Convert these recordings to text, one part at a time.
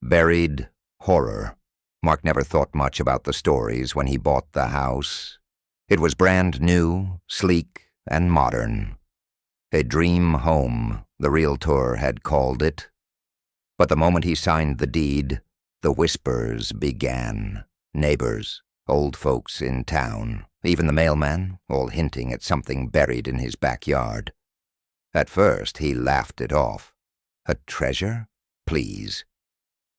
Buried horror. Mark never thought much about the stories when he bought the house. It was brand new, sleek, and modern. A dream home, the realtor had called it. But the moment he signed the deed, the whispers began. Neighbors, old folks in town, even the mailman, all hinting at something buried in his backyard. At first he laughed it off. A treasure? Please.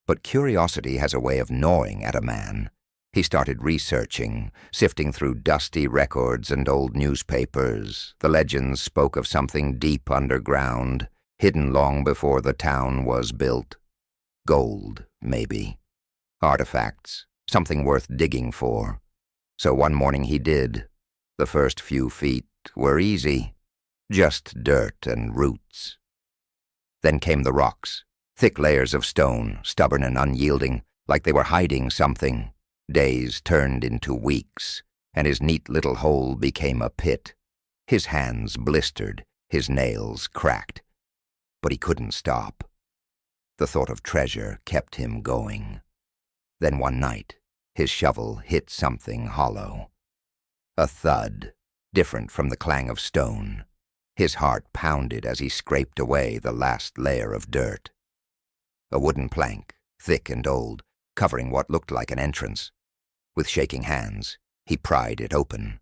But curiosity has a way of gnawing at a man. He started researching, sifting through dusty records and old newspapers. The legends spoke of something deep underground, hidden long before the town was built. Gold, maybe. Artifacts, something worth digging for. So one morning he did. The first few feet were easy. Just dirt and roots. Then came the rocks. Thick layers of stone, stubborn and unyielding, like they were hiding something. Days turned into weeks, and his neat little hole became a pit. His hands blistered, his nails cracked. But he couldn't stop. The thought of treasure kept him going. Then one night, his shovel hit something hollow. A thud, different from the clang of stone. His heart pounded as he scraped away the last layer of dirt. A wooden plank, thick and old, covering what looked like an entrance. With shaking hands, he pried it open.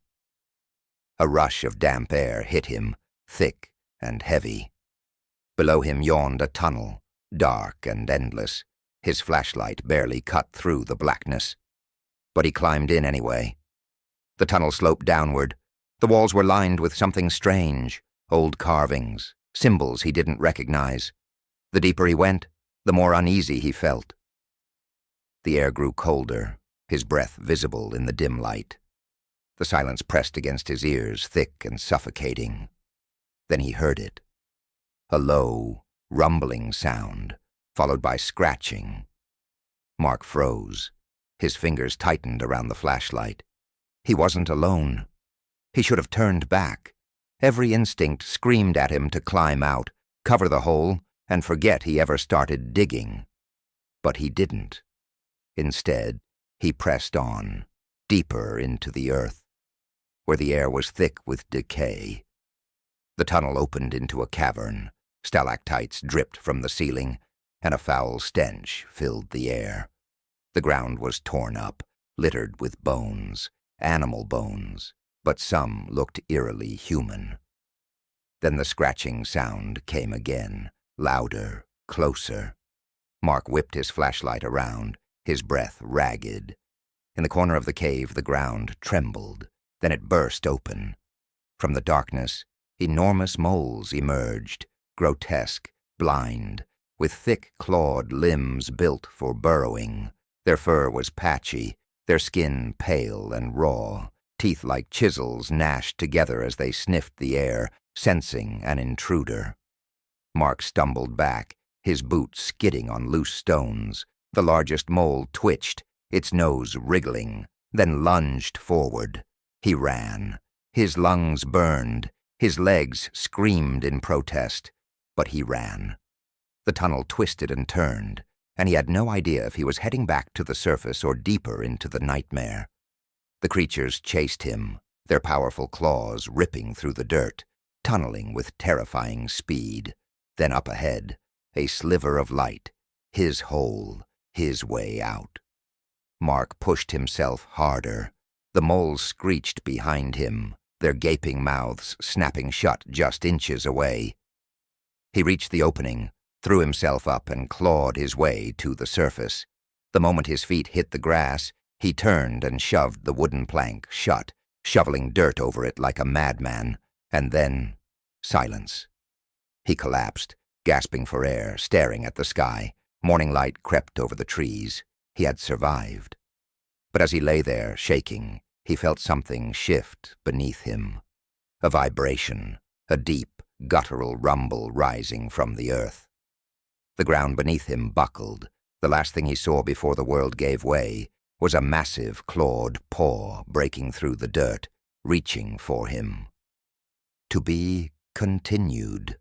A rush of damp air hit him, thick and heavy. Below him yawned a tunnel, dark and endless. His flashlight barely cut through the blackness. But he climbed in anyway. The tunnel sloped downward. The walls were lined with something strange, old carvings, symbols he didn't recognize. The deeper he went, the more uneasy he felt. The air grew colder, his breath visible in the dim light. The silence pressed against his ears, thick and suffocating. Then he heard it. A low, rumbling sound, followed by scratching. Mark froze. His fingers tightened around the flashlight. He wasn't alone. He should have turned back. Every instinct screamed at him to climb out, cover the hole, and forget he ever started digging. But he didn't. Instead, he pressed on, deeper into the earth, where the air was thick with decay. The tunnel opened into a cavern. Stalactites dripped from the ceiling, and a foul stench filled the air. The ground was torn up, littered with bones, animal bones, but some looked eerily human. Then the scratching sound came again, louder, closer. Mark whipped his flashlight around, his breath ragged. In the corner of the cave, the ground trembled. Then it burst open. From the darkness, enormous moles emerged, grotesque, blind, with thick clawed limbs built for burrowing. Their fur was patchy, their skin pale and raw. Teeth like chisels gnashed together as they sniffed the air, sensing an intruder. Mark stumbled back, his boot skidding on loose stones. The largest mole twitched, its nose wriggling, then lunged forward. He ran. His lungs burned. His legs screamed in protest. But he ran. The tunnel twisted and turned, and he had no idea if he was heading back to the surface or deeper into the nightmare. The creatures chased him, their powerful claws ripping through the dirt, tunneling with terrifying speed. Then up ahead, a sliver of light, his hole, his way out. Mark pushed himself harder. The moles screeched behind him, their gaping mouths snapping shut just inches away. He reached the opening, threw himself up and clawed his way to the surface. The moment his feet hit the grass, he turned and shoved the wooden plank shut, shoveling dirt over it like a madman, and then silence. He collapsed, gasping for air, staring at the sky. Morning light crept over the trees. He had survived. But as he lay there, shaking, he felt something shift beneath him. A vibration, a deep, guttural rumble rising from the earth. The ground beneath him buckled. The last thing he saw before the world gave way was a massive, clawed paw breaking through the dirt, reaching for him. To be continued.